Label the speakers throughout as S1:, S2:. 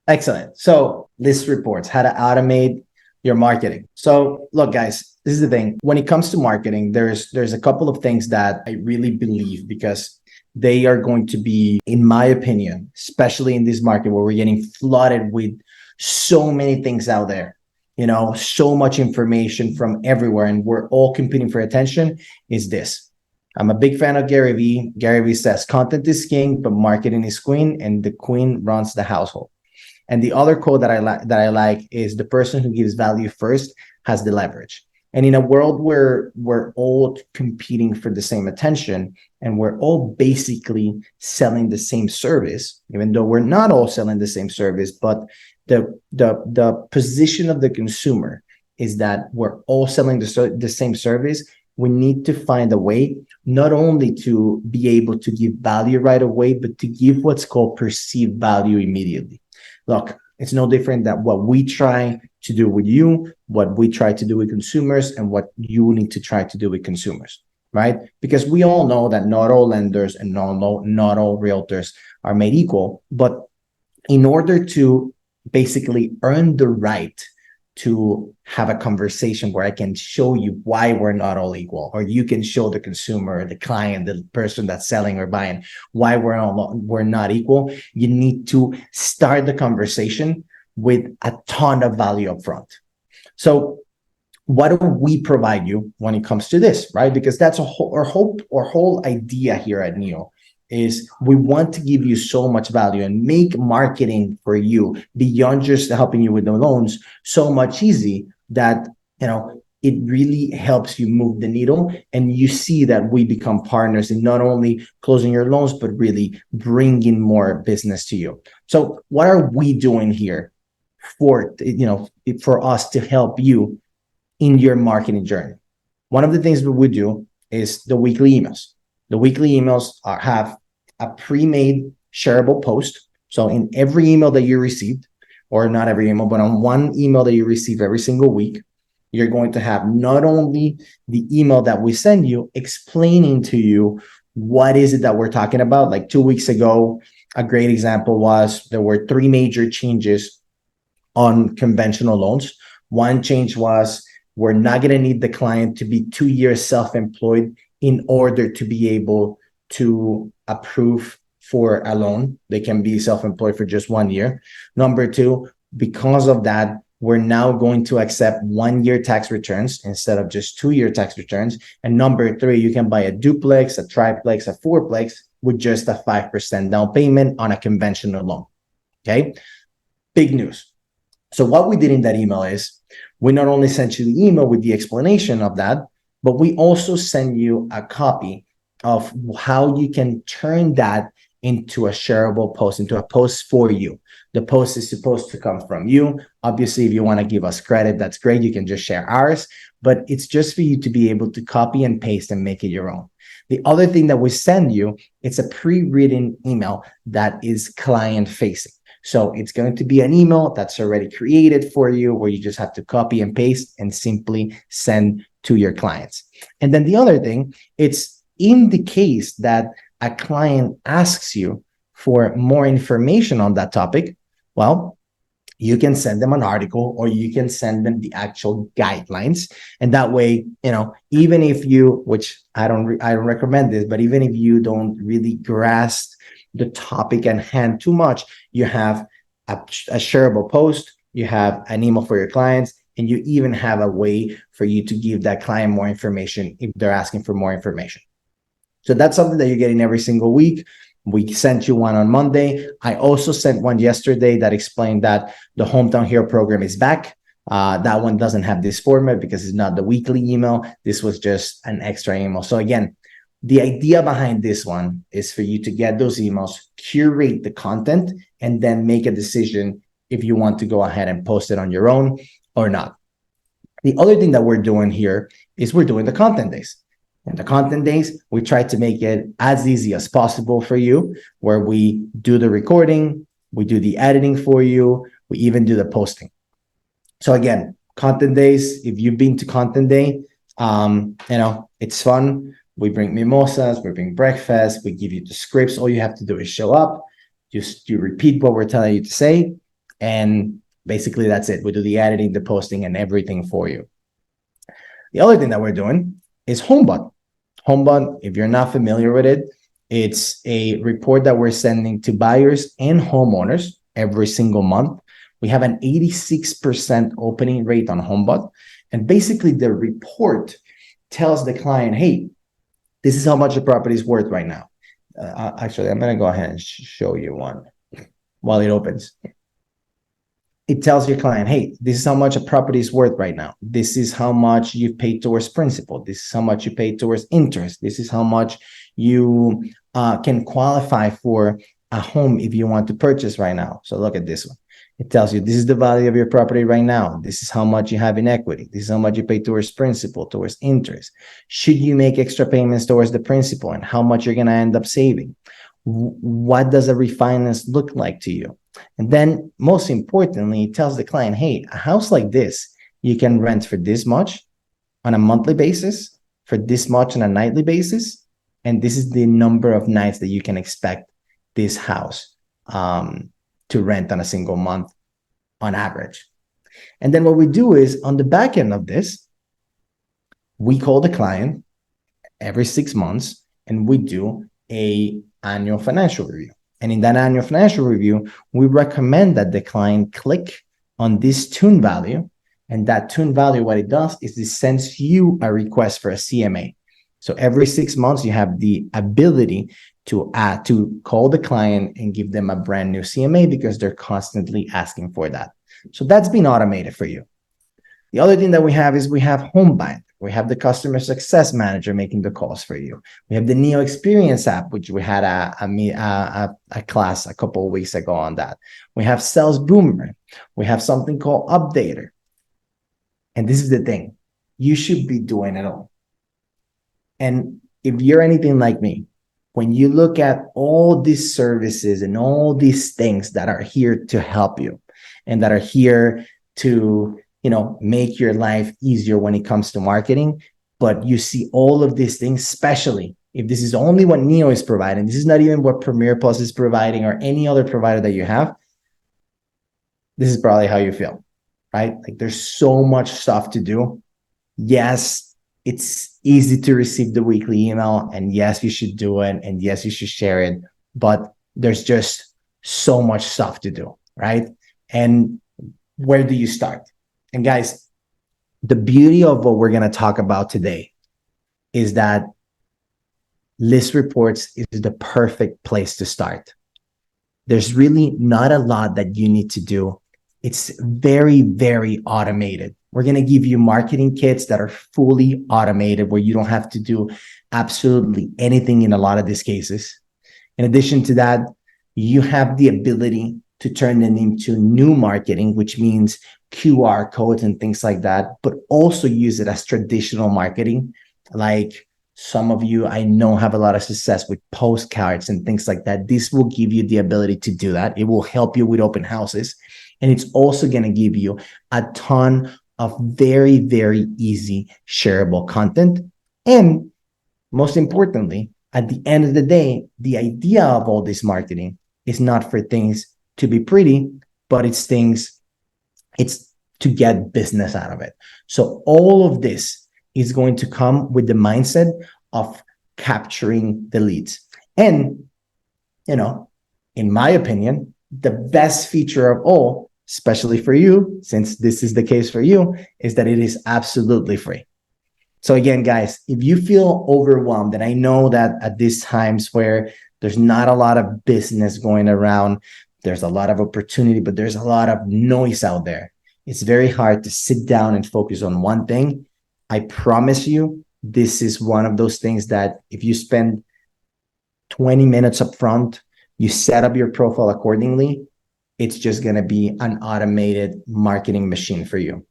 S1: Excellent. So list reports, how to automate your marketing. So look, guys, this is the thing. When it comes to marketing, there's a couple of things that I really believe because they are going to be, in my opinion, especially in this market where we're getting flooded with so many things out there, so much information from everywhere, and we're all competing for attention, is this. I'm a big fan of Gary Vee. Gary Vee says content is king, but marketing is queen, and the queen runs the household. And the other quote that I like is the person who gives value first has the leverage. And in a world where we're all competing for the same attention and we're all basically selling the same service, even though we're not all selling the same service, but the position of the consumer is that we're all selling the same service. We need to find a way not only to be able to give value right away, but to give what's called perceived value immediately. Look, it's no different than what we try to do with you, what we try to do with consumers, and what you need to try to do with consumers, right? Because we all know that not all lenders and not all realtors are made equal. But in order to basically earn the right to have a conversation where I can show you why we're not all equal, or you can show the consumer, the client, the person that's selling or buying why we're not equal, you need to start the conversation with a ton of value up front. So what do we provide you when it comes to this, right? Because that's our whole idea here at Neo is we want to give you so much value and make marketing for you beyond just helping you with the loans so much easy that, it really helps you move the needle. And you see that we become partners in not only closing your loans, but really bringing more business to you. So what are we doing here for us to help you in your marketing journey? One of the things that we do is the weekly emails. The weekly emails have a pre-made shareable post. So in every email that you received, or not every email, but on one email that you receive every single week, you're going to have not only the email that we send you explaining to you what is it that we're talking about. Like 2 weeks ago, a great example was there were 3 major changes on conventional loans. One change was we're not going to need the client to be 2 years self-employed in order to be able to approve for a loan. They can be self-employed for just 1 year. Number 2, because of that, we're now going to accept 1-year tax returns instead of just 2-year tax returns. And number 3, you can buy a duplex, a triplex, a fourplex with just a 5% down payment on a conventional loan. Okay, big news. So what we did in that email is we not only sent you the email with the explanation of that, but we also send you a copy of how you can turn that into a shareable post, into a post for you. The post is supposed to come from you. Obviously, if you want to give us credit, that's great. You can just share ours, but it's just for you to be able to copy and paste and make it your own. The other thing that we send you, it's a pre-written email that is client-facing. So it's going to be an email that's already created for you where you just have to copy and paste and simply send to your clients. And then the other thing, it's in the case that a client asks you for more information on that topic, well, you can send them an article or you can send them the actual guidelines. And that way, even if you, which I don't recommend this, but even if you don't really grasp the topic at hand too much, you have a shareable post, you have an email for your clients, and you even have a way for you to give that client more information if they're asking for more information. So that's something that you're getting every single week. We sent you one on Monday. I also sent one yesterday that explained that the Hometown Hero program is back. That one doesn't have this format because it's not the weekly email. This was just an extra email. So again, the idea behind this one is for you to get those emails, curate the content, and then make a decision if you want to go ahead and post it on your own or not. The other thing that we're doing here is we're doing the content days. And the content days, we try to make it as easy as possible for you, where we do the recording, we do the editing for you, we even do the posting. So again, content days, if you've been to content day, it's fun. We bring mimosas, we bring breakfast, we give you the scripts. All you have to do is show up, you repeat what we're telling you to say, And basically that's it. We do the editing, the posting, and everything for you. The other thing that we're doing is HomeBot. HomeBot, if you're not familiar with it, it's a report that we're sending to buyers and homeowners every single month. We have an 86% opening rate on HomeBot. And basically the report tells the client, hey, this is how much the property is worth right now. Actually, I'm going to go ahead and show you one while it opens. It tells your client, hey, this is how much a property is worth right now. This is how much you've paid towards principal. This is how much you pay towards interest. This is how much you can qualify for a home if you want to purchase right now. So look at this one. It tells you this is the value of your property right now. This is how much you have in equity. This is how much you pay towards principal, towards interest. Should you make extra payments towards the principal and how much you're going to end up saving? What does a refinance look like to you? And then most importantly, it tells the client, hey, a house like this, you can rent for this much on a monthly basis, for this much on a nightly basis. And this is the number of nights that you can expect this house to rent on a single month on average. And then what we do is on the back end of this, we call the client every 6 months and we do a annual financial review. And in that annual financial review, we recommend that the client click on this tune value. And that tune value, what it does is it sends you a request for a CMA. So every 6 months, you have the ability to call the client and give them a brand new CMA because they're constantly asking for that. So that's been automated for you. The other thing that we have is we have HomeBind. We have the customer success manager making the calls for you. We have the Neo Experience app, which we had a class a couple of weeks ago on that. We have Sales Boomer. We have something called Updater. And this is the thing. You should be doing it all. And if you're anything like me, when you look at all these services and all these things that are here to help you and that are here to make your life easier when it comes to marketing, but you see all of these things, especially if this is only what Neo is providing, this is not even what Premier Plus is providing or any other provider that you have, this is probably how you feel, right? Like there's so much stuff to do. Yes, it's easy to receive the weekly email, and yes, you should do it, and yes, you should share it, but there's just so much stuff to do, right? And where do you start? And guys, the beauty of what we're going to talk about today is that List Reports is the perfect place to start. There's really not a lot that you need to do. It's very, very automated. We're going to give you marketing kits that are fully automated where you don't have to do absolutely anything in a lot of these cases. In addition to that, you have the ability to turn them into new marketing, which means QR codes and things like that, but also use it as traditional marketing. Like some of you I know have a lot of success with postcards and things like that. This will give you the ability to do that. It will help you with open houses. And it's also going to give you a ton of very, very easy shareable content. And most importantly, at the end of the day, the idea of all this marketing is not for things to be pretty, but it's to get business out of it. So all of this is going to come with the mindset of capturing the leads. And, in my opinion, the best feature of all, especially for you, since this is the case for you, is that it is absolutely free. So again, guys, if you feel overwhelmed, and I know that at these times where there's not a lot of business going around, there's a lot of opportunity, but there's a lot of noise out there. It's very hard to sit down and focus on one thing. I promise you, this is one of those things that if you spend 20 minutes up front, you set up your profile accordingly, it's just going to be an automated marketing machine for you.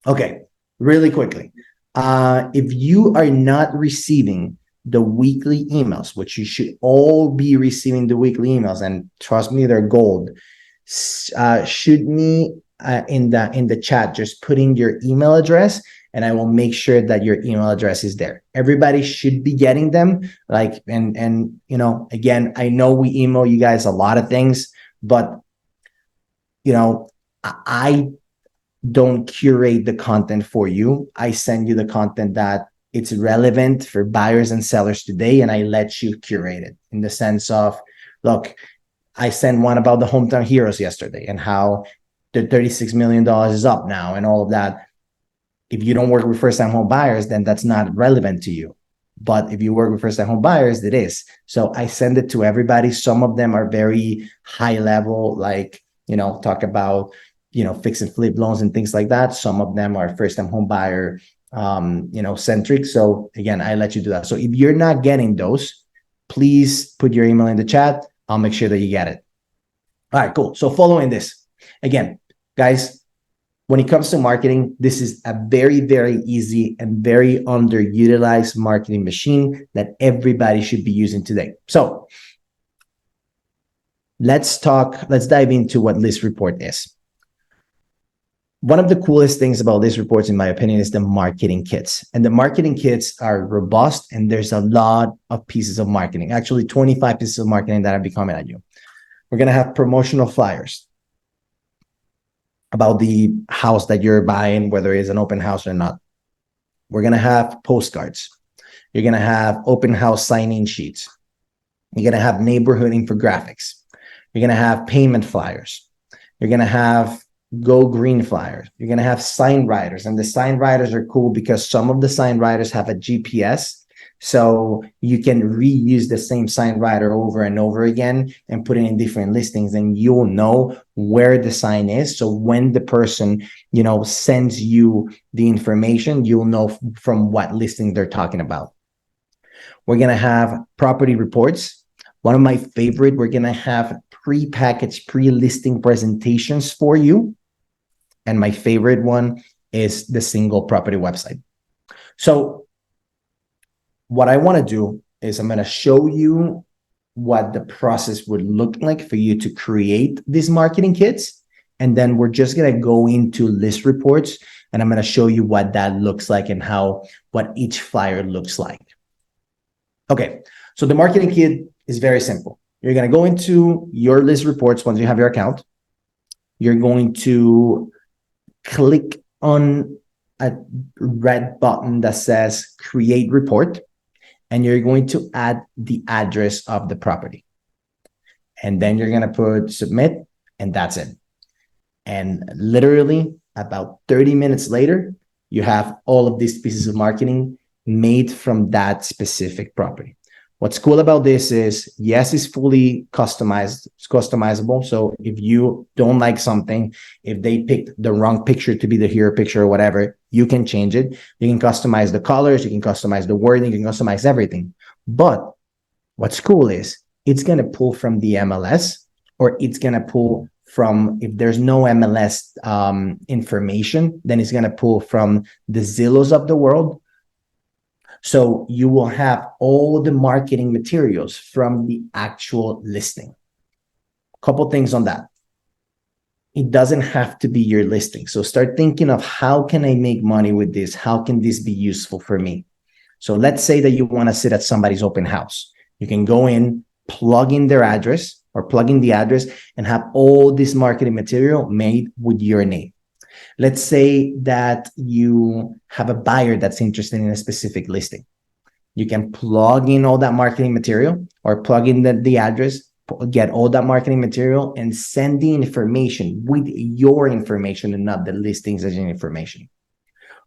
S1: Okay, really quickly. If you are not receiving the weekly emails, which you should all be receiving the weekly emails, and trust me, they're gold. Shoot me in the chat, just put in your email address, and I will make sure that your email address is there. Everybody should be getting them. Again, I know we email you guys a lot of things, but you know, I don't curate the content for you. I send you the content that it's relevant for buyers and sellers today, and I let you curate it in the sense of, look, I sent one about the hometown heroes yesterday and how the $36 million is up now and all of that. If you don't work with first-time home buyers, then that's not relevant to you. But if you work with first-time home buyers, it is. So I send it to everybody. Some of them are very high level, like, talk about, fix and flip loans and things like that. Some of them are first-time home buyer, centric. So again, I let you do that. So if you're not getting those, please put your email in the chat. I'll make sure that you get it. All right, cool. So following this, again, guys, when it comes to marketing, this is a very, very easy and very underutilized marketing machine that everybody should be using today. So let's dive into what List Report is. One of the coolest things about List Reports, in my opinion, is the marketing kits. And the marketing kits are robust, and there's a lot of pieces of marketing, actually 25 pieces of marketing that I'll be coming at you. We're going to have promotional flyers about the house that you're buying, whether it's an open house or not. We're going to have postcards. You're going to have open house sign-in sheets. You're going to have neighborhood infographics. You're going to have payment flyers. You're going to have go green flyers. You're going to have sign writers. And the sign writers are cool because some of the sign writers have a GPS. So you can reuse the same sign writer over and over again and put it in different listings, and you'll know where the sign is. So when the person, sends you the information, you'll know from what listing they're talking about. We're going to have property reports. One of my favorite, we're going to have pre-packaged, pre-listing presentations for you. And my favorite one is the single property website. So what I want to do is I'm going to show you what the process would look like for you to create these marketing kits. And then we're just going to go into List Reports, and I'm going to show you what that looks like and what each flyer looks like. Okay, so the marketing kit is very simple. You're going to go into your List Reports once you have your account. You're going to click on a red button that says Create Report, and you're going to add the address of the property. And then you're going to put Submit, and that's it. And literally about 30 minutes later, you have all of these pieces of marketing made from that specific property. What's cool about this is, yes, it's fully customized. It's customizable. So if you don't like something, if they picked the wrong picture to be the hero picture or whatever, you can change it. You can customize the colors. You can customize the wording. You can customize everything. But what's cool is it's going to pull from the MLS, or it's going to pull from, if there's no MLS information, then it's going to pull from the Zillows of the world. So you will have all the marketing materials from the actual listing. Couple things on that. It doesn't have to be your listing. So start thinking of, how can I make money with this? How can this be useful for me? So let's say that you want to sit at somebody's open house. You can go in, plug in their address, or plug in the address, and have all this marketing material made with your name. Let's say that you have a buyer that's interested in a specific listing. You can plug in all that marketing material, or plug in the address, get all that marketing material, and send the information with your information and not the listings as your information.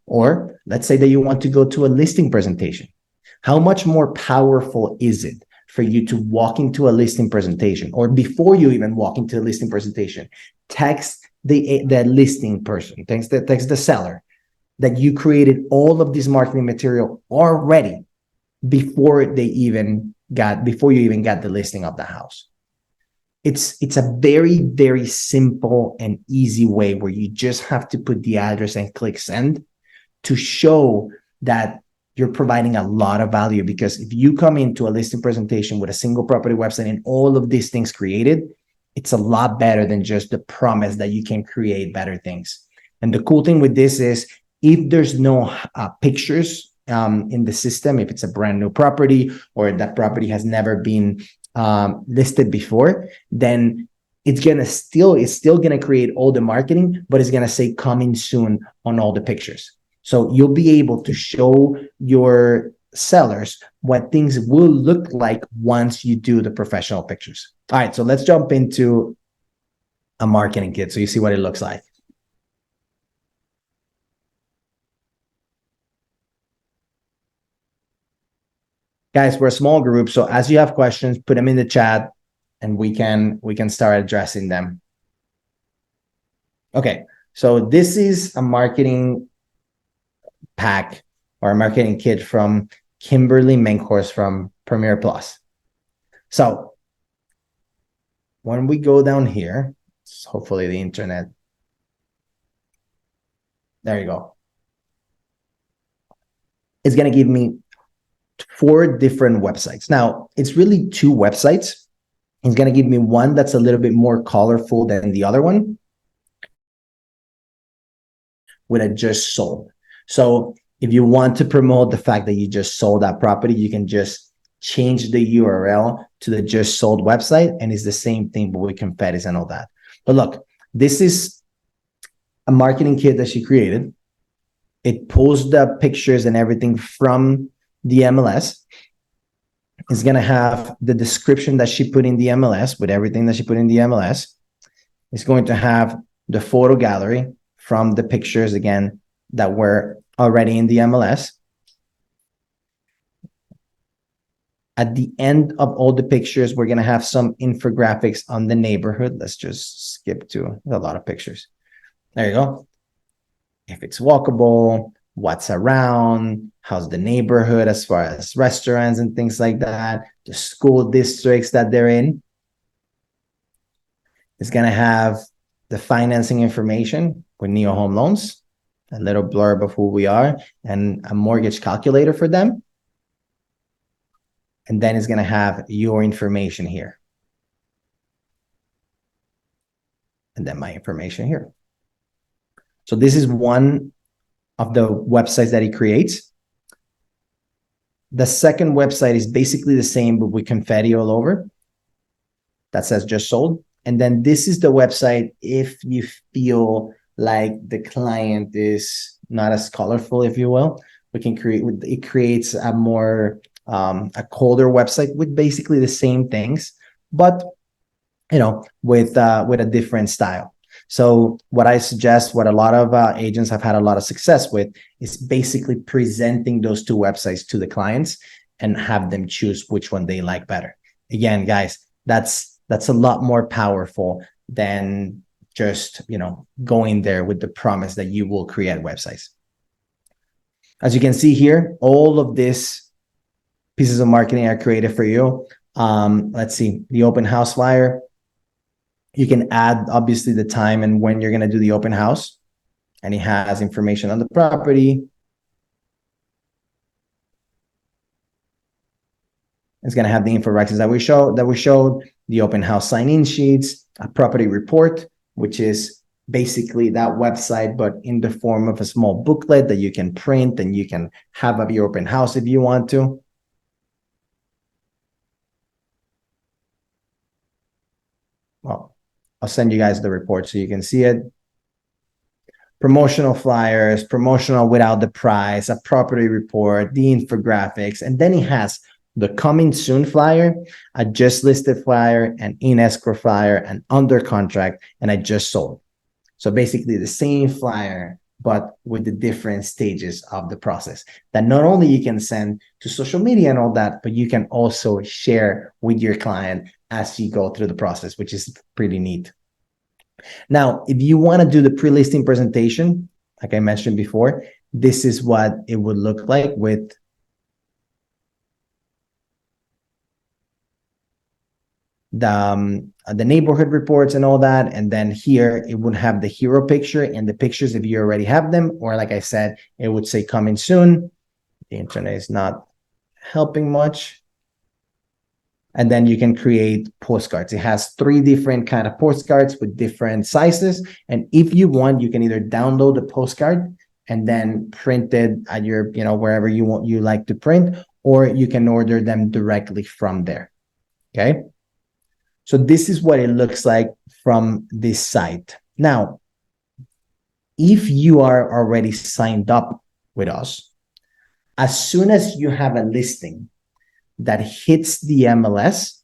S1: Or let's say that you want to go to a listing presentation. How much more powerful is it for you to walk into a listing presentation, or before you even walk into a listing presentation, text the listing person, text the seller that you created all of this marketing material already before you even got the listing of the house. It's a very, very simple and easy way where you just have to put the address and click send to show that you're providing a lot of value. Because if you come into a listing presentation with a single property website and all of these things created, it's a lot better than just the promise that you can create better things. And the cool thing with this is, if there's no pictures in the system, if it's a brand new property or that property has never been listed before, then it's still gonna create all the marketing, but it's gonna say coming soon on all the pictures. So you'll be able to show your sellers what things will look like once you do the professional pictures. All right, so let's jump into a marketing kit so you see what it looks like. Guys, we're a small group, so as you have questions, put them in the chat and we can start addressing them. Okay, so this is a marketing pack or a marketing kit from Kimberly Menkhorst from Premier Plus. So when we go down here, hopefully the internet, there you go. It's going to give me 4 different websites. Now, it's really 2 websites. It's going to give me one that's a little bit more colorful than the other one with a just sold. So if you want to promote the fact that you just sold that property, you can just change the URL to the just sold website, and it's the same thing, but with confettis and all that. But look, this is a marketing kit that she created. It pulls the pictures and everything from the MLS. It's going to have the description that she put in the MLS with everything that she put in the MLS. It's going to have the photo gallery from the pictures, again, that were already in the MLS. At the end of all the pictures, we're going to have some infographics on the neighborhood. Let's just skip to a lot of pictures. There you go. If it's walkable, what's around, how's the neighborhood as far as restaurants and things like that, the school districts that they're in. It's going to have the financing information with Neo Home Loans, a little blurb of who we are, and a mortgage calculator for them. And then it's going to have your information here. And then my information here. So this is one of the websites that he creates. The second website is basically the same, but with confetti all over. That says just sold. And then this is the website if you feel like the client is not as colorful, if you will. We can it creates a more a colder website with basically the same things, but with a different style. So what I suggest, what a lot of agents have had a lot of success with, is basically presenting those 2 websites to the clients and have them choose which one they like better. Again, guys, that's a lot more powerful than just going there with the promise that you will create websites. As you can see here, all of these pieces of marketing are created for you. Let's see, the open house flyer. You can add, obviously, the time and when you're going to do the open house. And it has information on the property. It's going to have the infographics that we showed, the open house sign-in sheets, a property report, which is basically that website, but in the form of a small booklet that you can print and you can have at your open house if you want to. Well, I'll send you guys the report so you can see it. Promotional flyers, promotional without the price, a property report, the infographics, and then it has the coming soon flyer, a just listed flyer, an in escrow flyer, an under contract, and I just sold. So basically the same flyer, but with the different stages of the process that not only you can send to social media and all that, but you can also share with your client as you go through the process, which is pretty neat. Now, if you want to do the pre-listing presentation, like I mentioned before, this is what it would look like with the neighborhood reports and all that. And then here it would have the hero picture and the pictures if you already have them, or like I said, it would say coming soon. The internet is not helping much. And then you can create postcards. It has 3 different kind of postcards with different sizes. And if you want, you can either download the postcard and then print it at your, wherever you like to print, or you can order them directly from there. Okay. So this is what it looks like from this site. Now, if you are already signed up with us, as soon as you have a listing that hits the MLS,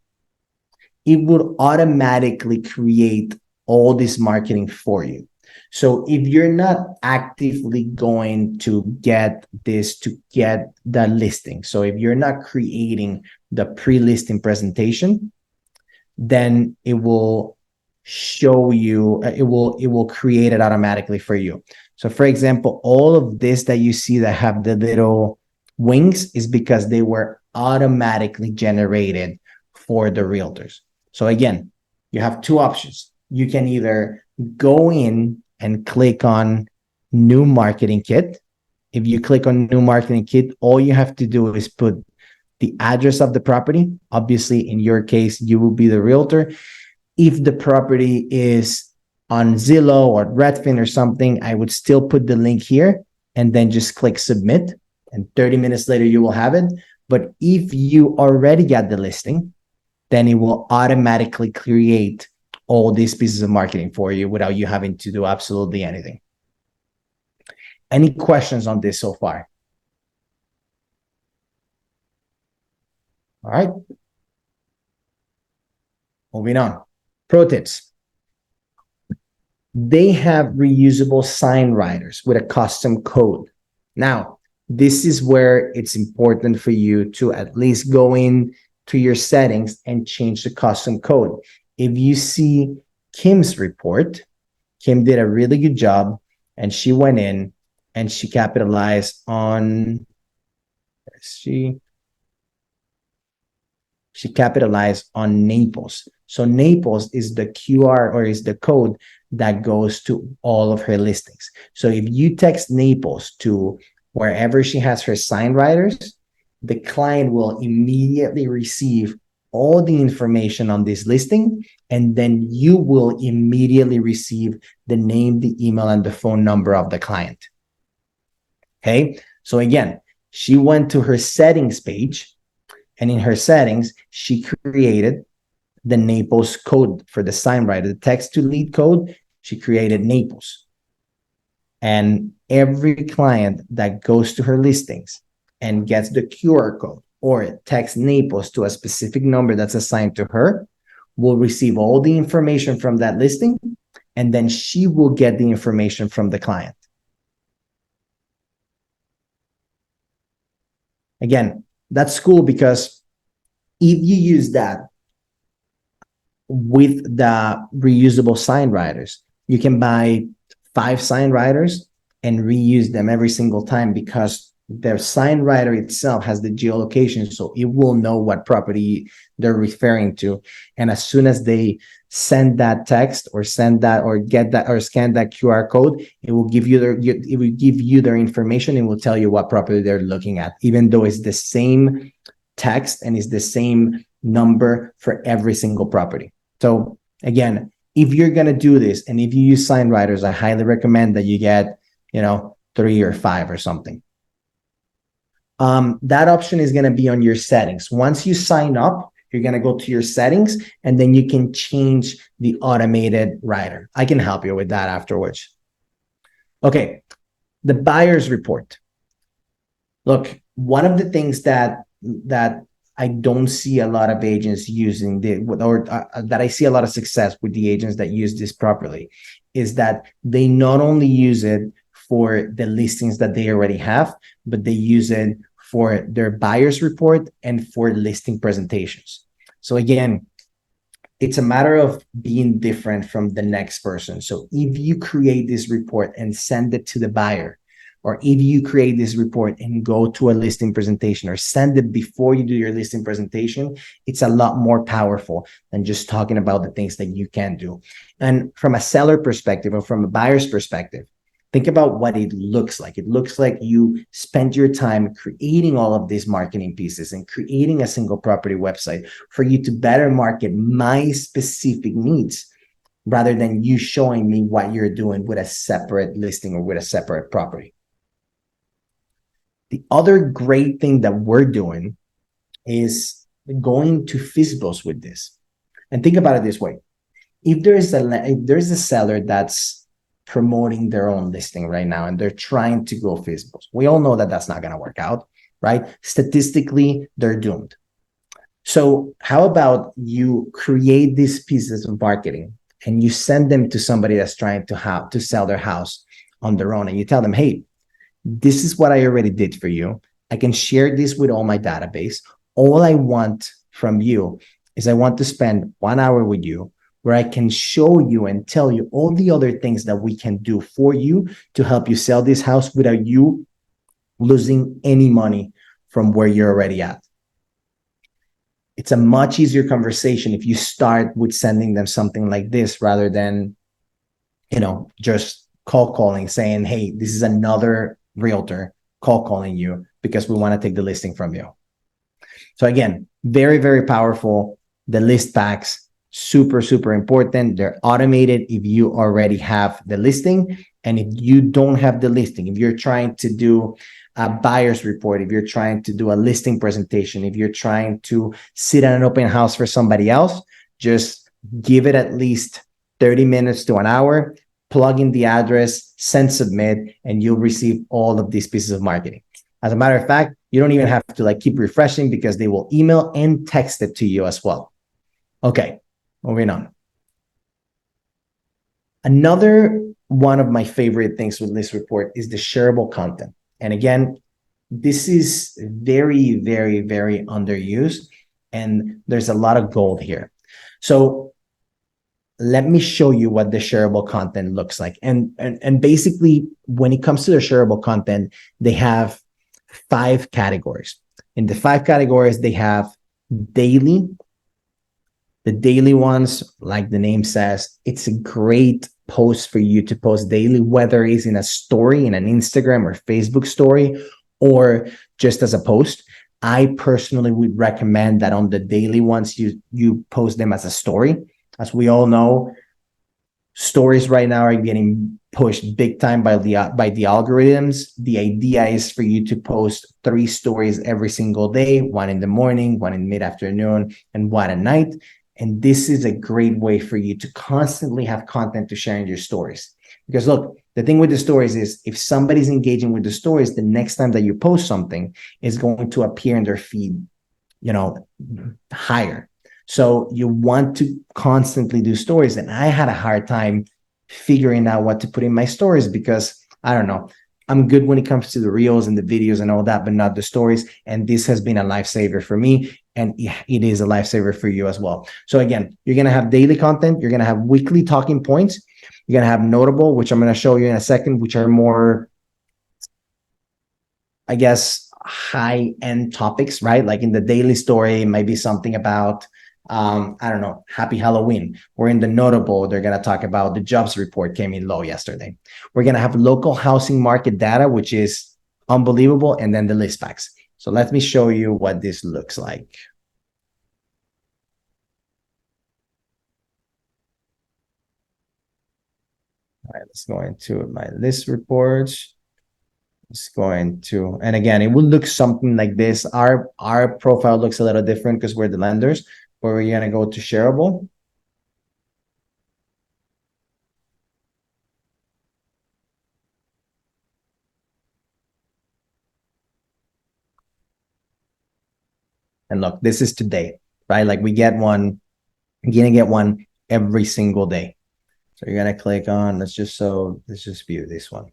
S1: it would automatically create all this marketing for you. So if you're not actively going to get the listing, so if you're not creating the pre-listing presentation, then it will show you, it will create it automatically for you. So for example, all of this that you see that have the little wings is because they were automatically generated for the realtors. So again, you have two options. You can either go in and click on new marketing kit. If you click on new marketing kit, all you have to do is put the address of the property. Obviously, in your case, you will be the realtor. If the property is on Zillow or Redfin or something, I would still put the link here and then just click submit. And 30 minutes later, you will have it. But if you already got the listing, then it will automatically create all these pieces of marketing for you without you having to do absolutely anything. Any questions on this so far? All right. Moving on. Pro tips. They have reusable sign writers with a custom code. Now, this is where it's important for you to at least go in to your settings and change the custom code. If you see Kim's report, Kim did a really good job, and she went in and she capitalized on, she capitalized on Naples. So Naples is the QR or is the code that goes to all of her listings. So if you text Naples to wherever she has her sign writers, the client will immediately receive all the information on this listing, and then you will immediately receive the name, the email, and the phone number of the client. Okay, so again, she went to her settings page, and in her settings, she created the Naples code for the sign writer, the text to lead code. She created Naples. And every client that goes to her listings and gets the QR code or text Naples to a specific number that's assigned to her will receive all the information from that listing, and then she will get the information from the client. Again, that's cool because if you use that with the reusable sign writers, you can buy 5 sign writers and reuse them every single time because their sign writer itself has the geolocation, so it will know what property they're referring to. And as soon as they send that text or send that or get that or scan that QR code, it will give you their information and will tell you what property they're looking at, even though it's the same text and it's the same number for every single property. So again, if you're going to do this and if you use sign writers, I highly recommend that you get, 3 or 5 or something. That option is going to be on your settings. Once you sign up, you're going to go to your settings and then you can change the automated writer. I can help you with that afterwards. Okay, the buyer's report. Look, one of the things that I don't see a lot of agents using that I see a lot of success with the agents that use this properly is that they not only use it for the listings that they already have, but they use it for their buyer's report and for listing presentations. So again, it's a matter of being different from the next person. So if you create this report and send it to the buyer, or if you create this report and go to a listing presentation or send it before you do your listing presentation, it's a lot more powerful than just talking about the things that you can do. And from a seller perspective or from a buyer's perspective, think about what it looks like. It looks like you spent your time creating all of these marketing pieces and creating a single property website for you to better market my specific needs rather than you showing me what you're doing with a separate listing or with a separate property. The other great thing that we're doing is going to FISBOs with this. And think about it this way. If there's a seller that's promoting their own listing right now and they're trying to go physical, we all know that that's not going to work out, right? Statistically, they're doomed. So how about you create these pieces of marketing and you send them to somebody that's trying to sell their house on their own, and you tell them, hey, this is what I already did for you. I can share this with all my database. All I want from you is I want to spend 1 hour with you where I can show you and tell you all the other things that we can do for you to help you sell this house without you losing any money from where you're already at. It's a much easier conversation if you start with sending them something like this rather than, just calling, saying, hey, this is another realtor calling you because we want to take the listing from you. So again, very, very powerful. The list packs, super, super important. They're automated if you already have the listing. And if you don't have the listing, if you're trying to do a buyer's report, if you're trying to do a listing presentation, if you're trying to sit at an open house for somebody else, just give it at least 30 minutes to an hour, plug in the address, send submit, and you'll receive all of these pieces of marketing. As a matter of fact, you don't even have to keep refreshing because they will email and text it to you as well. Okay, moving on. Another one of my favorite things with List Report is the shareable content. And again, this is very, very, very underused, and there's a lot of gold here. So let me show you what the shareable content looks like. And basically, when it comes to the shareable content, they have 5 categories. In the 5 categories, they have daily. The daily ones, like the name says, it's a great post for you to post daily, whether it's in a story, in an Instagram or Facebook story, or just as a post. I personally would recommend that on the daily ones, you post them as a story. As we all know, stories right now are getting pushed big time by the algorithms. The idea is for you to post 3 stories every single day, 1 in the morning, 1 in mid-afternoon, and 1 at night. And this is a great way for you to constantly have content to share in your stories. Because look, the thing with the stories is if somebody's engaging with the stories, the next time that you post something is going to appear in their feed, higher. So you want to constantly do stories. And I had a hard time figuring out what to put in my stories because I don't know. I'm good when it comes to the reels and the videos and all that, but not the stories. And this has been a lifesaver for me. And it is a lifesaver for you as well. So again, you're going to have daily content. You're going to have weekly talking points. You're going to have notable, which I'm going to show you in a second, which are more, I guess, high-end topics, right? Like in the daily story, it might be something about, I don't know, happy Halloween. Or in the notable, they're going to talk about the jobs report came in low yesterday. We're going to have local housing market data, which is unbelievable, and then the list packs. So let me show you what this looks like. All right, let's go into my list reports. Let's go into, and again, it will look something like this. Our profile looks a little different because we're the lenders, but we're going to go to shareable. And look, this is today, right? Like we get one, you're going to get one every single day. So you're going to click on, let's just view this one.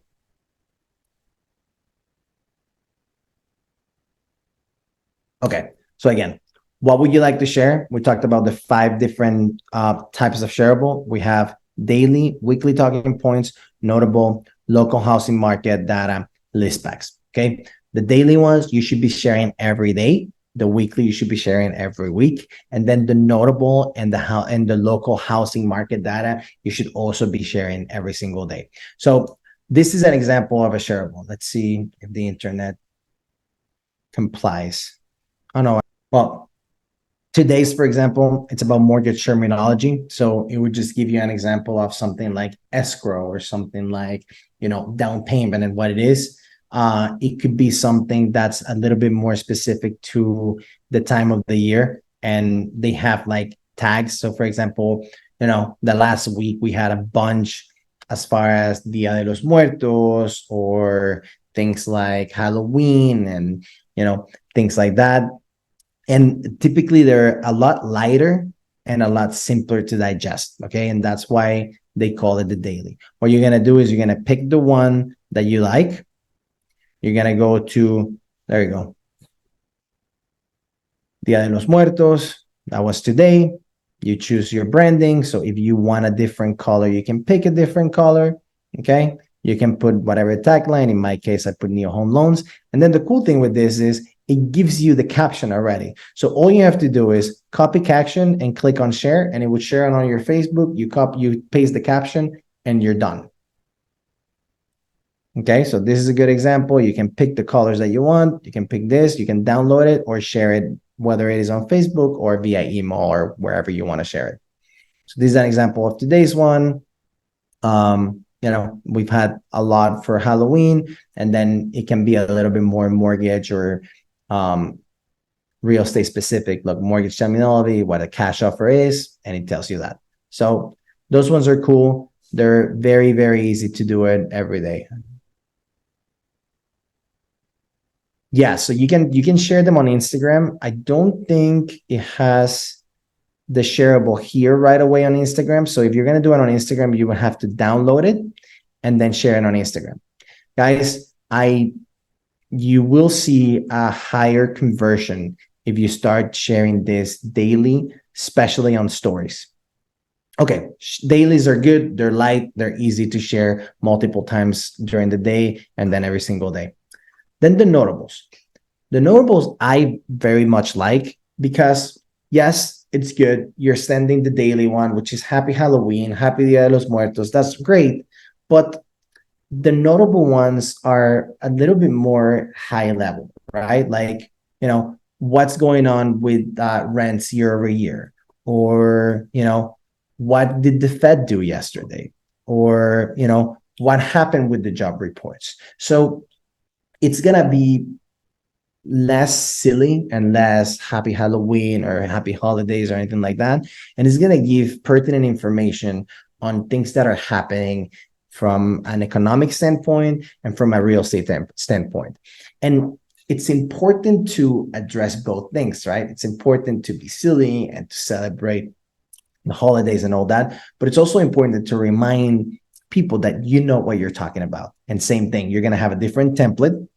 S1: Okay. So again, what would you like to share? We talked about the 5 different types of shareable. We have daily, weekly talking points, notable, local housing market data, list packs. Okay. The daily ones you should be sharing every day. The weekly you should be sharing every week. And then the notable and the local housing market data you should also be sharing every single day. So this is an example of a shareable. Let's see if the internet complies. Oh no. Well, today's, for example, it's about mortgage terminology. So it would just give you an example of something like escrow or something like, down payment and what it is. It could be something that's a little bit more specific to the time of the year. And they have like tags. So for example, the last week we had a bunch as far as Dia de los Muertos or things like Halloween and, things like that. And typically they're a lot lighter and a lot simpler to digest. Okay. And that's why they call it the daily. What you're going to do is you're going to pick the one that you like. You're going to go to, there you go, Dia de los Muertos. That was today. You choose your branding. So if you want a different color, you can pick a different color. Okay. You can put whatever tagline. In my case, I put Neo Home Loans. And then the cool thing with this is it gives you the caption already. So all you have to do is copy caption and click on share, and it would share it on your Facebook. You paste the caption and you're done. Okay, so this is a good example. You can pick the colors that you want. You can pick this, you can download it or share it, whether it is on Facebook or via email or wherever you want to share it. So this is an example of today's one. We've had a lot for Halloween, and then it can be a little bit more mortgage or real estate specific. Look, mortgage terminology, what a cash offer is, and it tells you that. So those ones are cool. They're very, very easy to do it every day. Yeah, so you can share them on Instagram. I don't think it has the shareable here right away on Instagram. So if you're going to do it on Instagram, you will have to download it and then share it on Instagram. Guys, you will see a higher conversion if you start sharing this daily, especially on stories. Okay, dailies are good. They're light. They're easy to share multiple times during the day and then every single day. Then the notables. The notables I very much like because, yes, it's good. You're sending the daily one, which is Happy Halloween, Happy Dia de los Muertos. That's great. But the notable ones are a little bit more high level, right? Like, what's going on with rents year over year? Or, what did the Fed do yesterday? Or, what happened with the job reports? So it's going to be less silly and less Happy Halloween or Happy Holidays or anything like that. And it's going to give pertinent information on things that are happening from an economic standpoint and from a real estate standpoint. And it's important to address both things, right? It's important to be silly and to celebrate the holidays and all that. But it's also important to remind people that you know what you're talking about. And same thing, you're going to have a different template.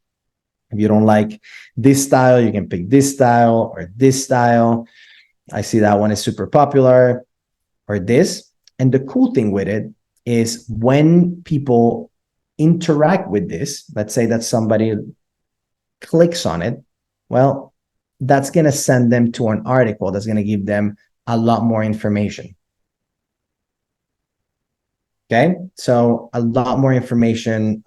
S1: If you don't like this style, you can pick this style or this style. I see that one is super popular, or this. And the cool thing with it is when people interact with this, let's say that somebody clicks on it, well, that's going to send them to an article that's going to give them a lot more information. Okay, so a lot more information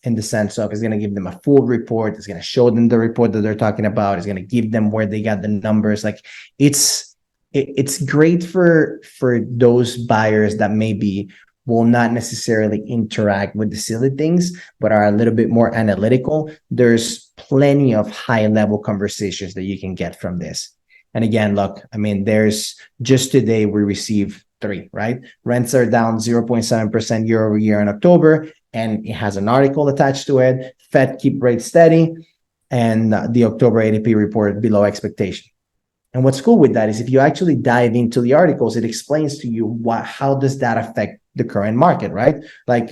S1: in the sense of it's going to give them a full report. It's going to show them the report that they're talking about. It's going to give them where they got the numbers. Like it's great for those buyers that maybe will not necessarily interact with the silly things, but are a little bit more analytical. There's plenty of high level conversations that you can get from this. And again, look, I mean, there's just today we received 3, right? Rents are down 0.7% year over year in October, and it has an article attached to it. Fed keep rates steady, and the October ADP report below expectation. And what's cool with that is if you actually dive into the articles, it explains to you how does that affect the current market, right? Like,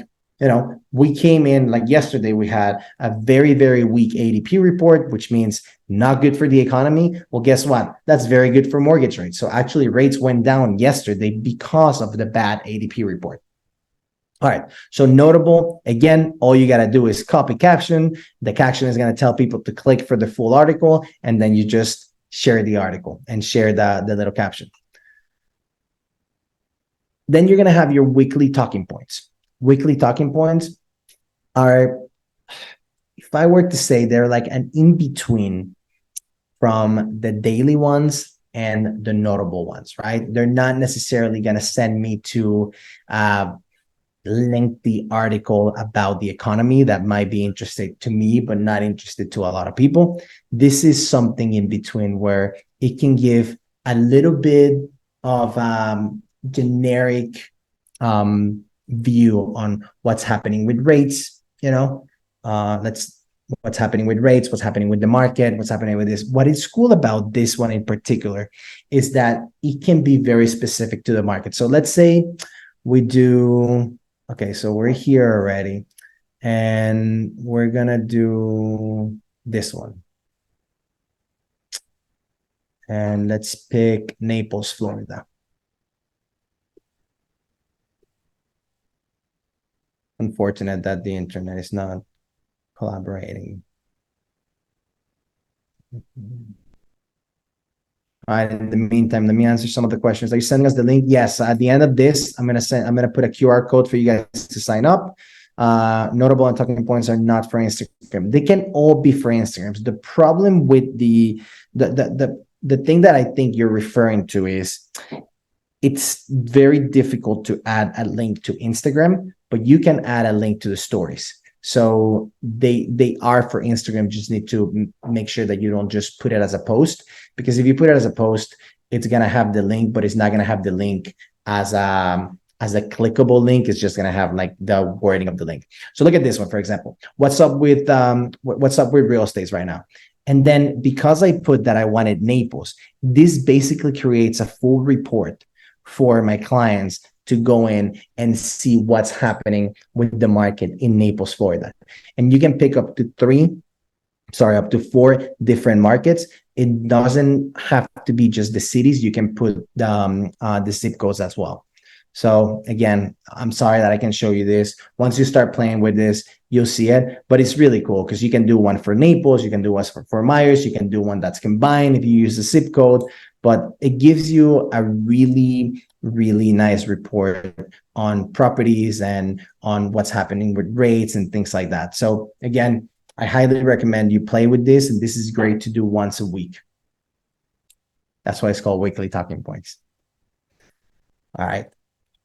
S1: we came in like yesterday, we had a very, very weak ADP report, which means not good for the economy. Well, guess what? That's very good for mortgage rates. So actually rates went down yesterday because of the bad ADP report. All right. So notable, again, all you got to do is copy caption. The caption is going to tell people to click for the full article, and then you just share the article and share the little caption. Then you're going to have your weekly talking points. Weekly talking points are, if I were to say, they're like an in-between from the daily ones and the notable ones, right? They're not necessarily going to send me to a lengthy article about the economy that might be interesting to me, but not interested to a lot of people. This is something in between where it can give a little bit of generic view on what's happening with rates. Let's what's happening with rates, what's happening with the market, what's happening with this. What is cool about this one in particular is that it can be very specific to the market. So let's say we do, okay, so we're here already, and we're gonna do this one. And let's pick Naples, Florida. Unfortunate that the internet is not collaborating. All right. In the meantime, let me answer some of the questions. Are you sending us the link? Yes. At the end of this, I'm gonna put a QR code for you guys to sign up. Notable and talking points are not for Instagram. They can all be for Instagrams. The problem with the thing that I think you're referring to is it's very difficult to add a link to Instagram, but you can add a link to the stories. So they are for Instagram. Just need to make sure that you don't just put it as a post, because if you put it as a post, it's gonna have the link, but it's not gonna have the link as a clickable link. It's just gonna have like the wording of the link. So look at this one, for example. What's up with real estate right now? And then because I put that I wanted Naples, this basically creates a full report for my clients to go in and see what's happening with the market in Naples, Florida. And you can pick up to 4 different markets. It doesn't have to be just the cities. You can put the zip codes as well. So again, I'm sorry that I can show you this. Once you start playing with this, you'll see it, but it's really cool because you can do one for Naples, you can do one for Myers, you can do one that's combined if you use the zip code, but it gives you a really, really nice report on properties and on what's happening with rates and things like that. So again, I highly recommend you play with this, and this is great to do once a week. That's why it's called weekly talking points. All right.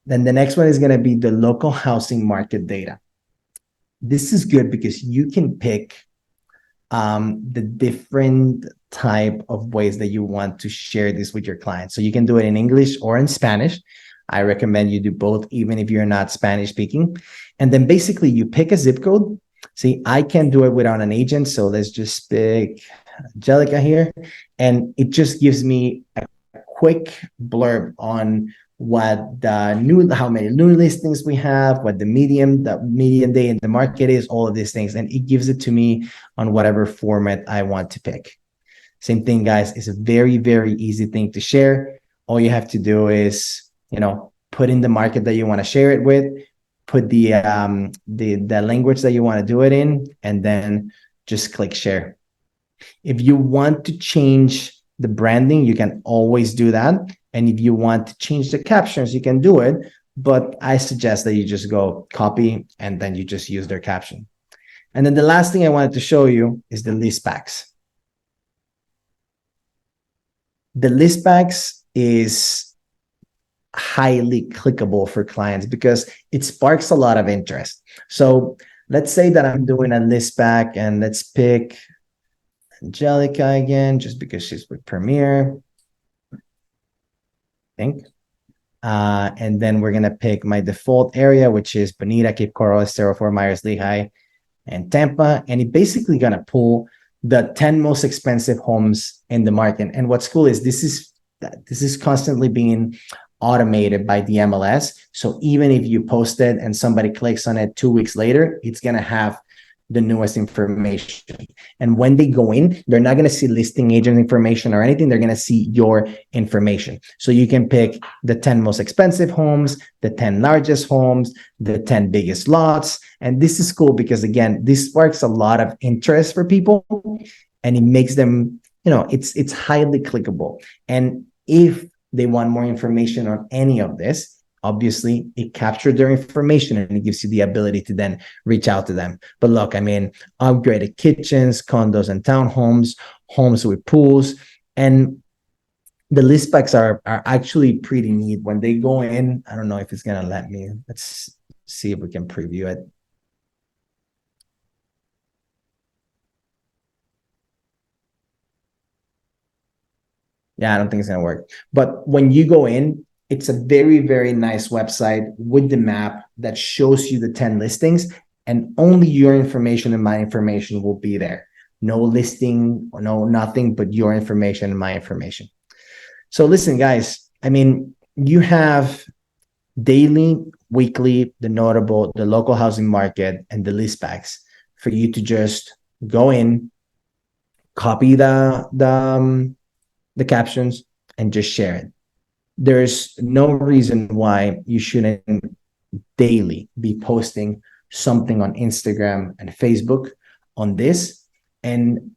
S1: Then the next one is going to be the local housing market data. This is good because you can pick the different type of ways that you want to share this with your clients. So you can do it in English or in Spanish. I recommend you do both, even if you're not Spanish speaking. And then basically you pick a zip code. See, I can do it without an agent. So let's just pick Angelica here. And it just gives me a quick blurb on how many new listings we have, what the median day in the market is, all of these things. And it gives it to me on whatever format I want to pick. Same thing, guys. It's a very, very easy thing to share. All you have to do is, put in the market that you want to share it with, put the language that you want to do it in, and then just click share. If you want to change the branding, you can always do that. And if you want to change the captions, you can do it. But I suggest that you just go copy and then you just use their caption. And then the last thing I wanted to show you is the list packs. The list packs is highly clickable for clients because it sparks a lot of interest. So let's say that I'm doing a list pack, and let's pick Angelica again, just because she's with Premier, I think. And then we're going to pick my default area, which is Bonita, Cape Coral, Estero, Fort Myers, Lehigh, and Tampa. And it's basically going to pull the 10 most expensive homes in the market. And what's cool is this is constantly being automated by the MLS. So even if you post it and somebody clicks on it 2 weeks later, it's going to have the newest information. And when they go in, they're not going to see listing agent information or anything. They're going to see your information. So you can pick the 10 most expensive homes, the 10 largest homes, the 10 biggest lots. And this is cool because, again, this sparks a lot of interest for people, and it makes them, it's highly clickable. And if they want more information on any of this, obviously it captured their information and it gives you the ability to then reach out to them. But look, upgraded kitchens, condos and townhomes, homes with pools, and the list specs are actually pretty neat. When they go in, I don't know if it's going to let me. Let's see if we can preview it. Yeah, I don't think it's gonna work. But when you go in, it's a very, very nice website with the map that shows you the 10 listings, and only your information and my information will be there. No listing, no nothing, but your information and my information. So listen, guys, I mean, you have daily, weekly, the notable, the local housing market, and the list packs for you to just go in, copy the captions, and just share it. There's no reason why you shouldn't daily be posting something on Instagram and Facebook on this, and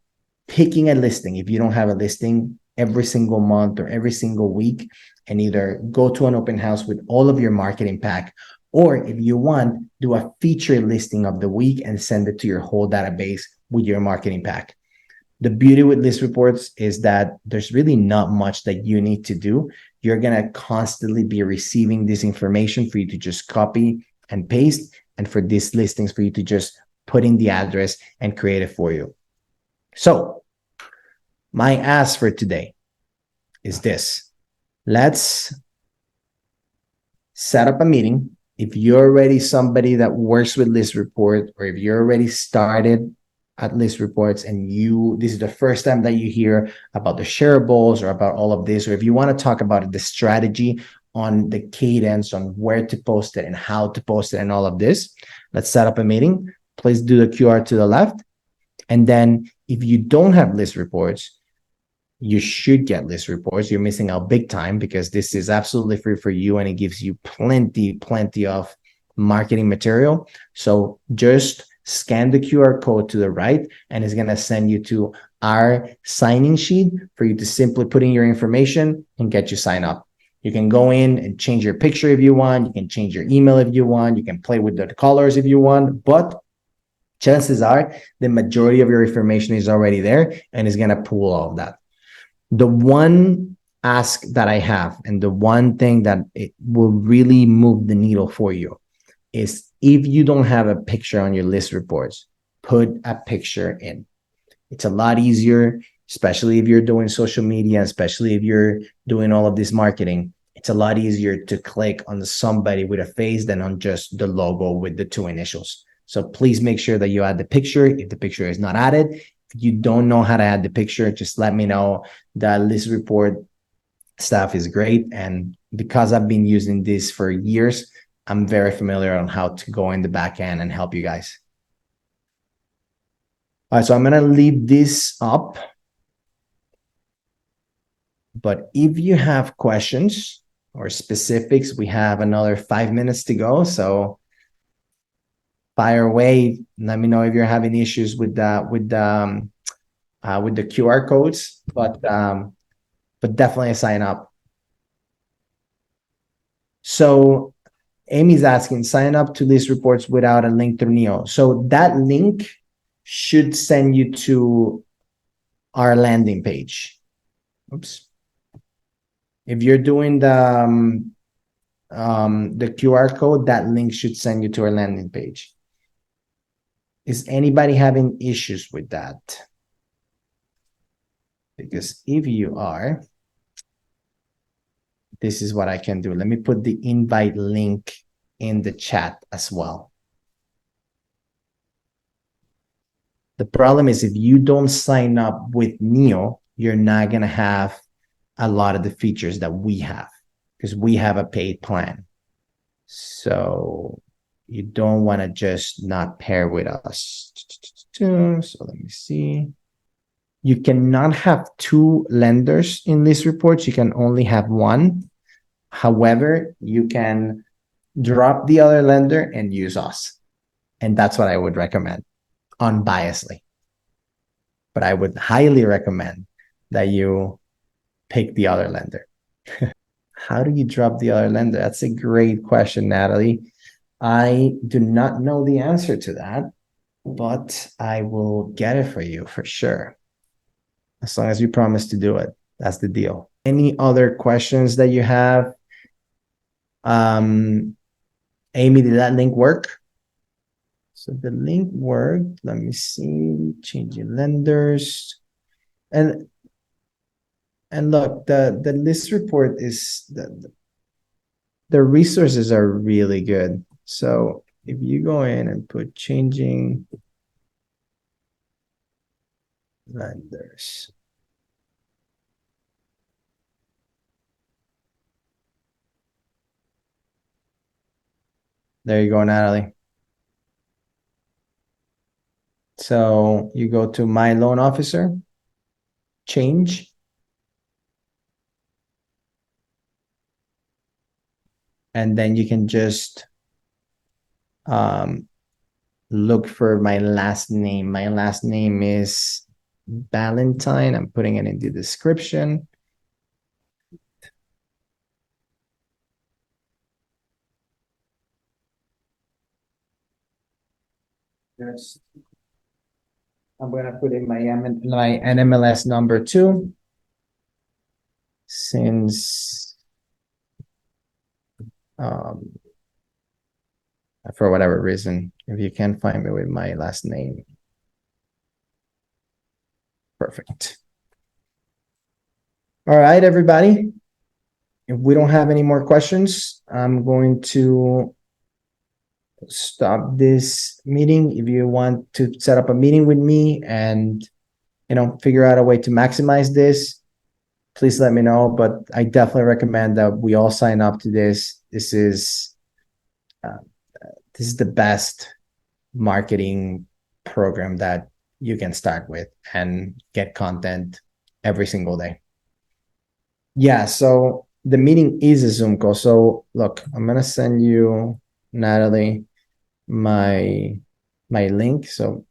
S1: picking a listing if you don't have a listing every single month or every single week, and either go to an open house with all of your marketing pack, or if you want, do a featured listing of the week and send it to your whole database with your marketing pack. The beauty with list reports is that there's really not much that you need to do. You're going to constantly be receiving this information for you to just copy and paste, and for these listings for you to just put in the address and create it for you. So my ask for today is this. Let's set up a meeting. If you're already somebody that works with list report, or if you're already started at list reports and this is the first time that you hear about the shareables or about all of this, or if you want to talk about the strategy on the cadence on where to post it and how to post it and all of this, let's set up a meeting. Please do the QR to the left. And then if you don't have list reports, you should get list reports. You're missing out big time, because this is absolutely free for you and it gives you plenty of marketing material. So just scan the QR code to the right, and it's going to send you to our sign-in sheet for you to simply put in your information and get you signed up. You can go in and change your picture if you want. You can change your email if you want. You can play with the colors if you want, but chances are the majority of your information is already there and is going to pull all of that. The one ask that I have, and the one thing that it will really move the needle for you, is if you don't have a picture on your list reports, put a picture in. It's a lot easier, especially if you're doing social media, especially if you're doing all of this marketing. It's a lot easier to click on somebody with a face than on just the logo with the two initials. So please make sure that you add the picture. If the picture is not added, if you don't know how to add the picture, just let me know. The list report staff is great. And because I've been using this for years, I'm very familiar on how to go in the back end and help you guys. All right, so I'm going to leave this up. But if you have questions or specifics, we have another 5 minutes to go. So fire away. Let me know if you're having issues with the QR codes, but definitely sign up. So Amy's asking, sign up to list reports without a link through Neo. So that link should send you to our landing page. Oops. If you're doing the QR code, that link should send you to our landing page. Is anybody having issues with that? Because if you are, this is what I can do. Let me put the invite link in the chat as well. The problem is, if you don't sign up with Neo, you're not going to have a lot of the features that we have, because we have a paid plan. So you don't want to just not pair with us. So let me see. You cannot have two lenders in list reports. You can only have one. However, you can drop the other lender and use us. And that's what I would recommend, unbiasedly. But I would highly recommend that you pick the other lender. How do you drop the other lender? That's a great question, Natalie. I do not know the answer to that, but I will get it for you for sure. As long as you promise to do it. That's the deal. Any other questions that you have? Amy, did that link work? So the link worked. Let me see. Changing lenders. And And look, the list report is the resources are really good. So if you go in and put changing vendors, there you go, Natalie. So you go to my loan officer, change, and then you can just look for my last name. My last name is Valentine. I'm putting it in the description. There's, I'm going to put in my NMLS number too, since for whatever reason, if you can't find me with my last name, perfect. All right, everybody. If we don't have any more questions, I'm going to stop this meeting. If you want to set up a meeting with me and figure out a way to maximize this, please let me know. But I definitely recommend that we all sign up to this. This is the best marketing program that you can start with and get content every single day. Yeah, so the meeting is a Zoom call. So look, I'm gonna send you, Natalie, my link. So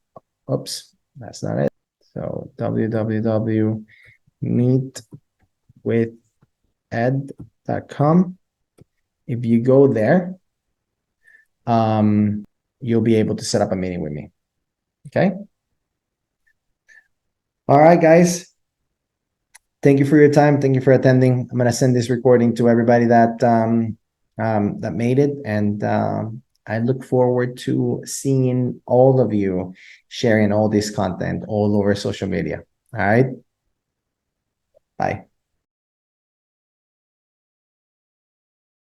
S1: oops, that's not it. So www.meetwithed.com. If you go there, you'll be able to set up a meeting with me. Okay. All right, guys. Thank you for your time. Thank you for attending. I'm gonna send this recording to everybody that that made it, and I look forward to seeing all of you sharing all this content all over social media. All right. Bye.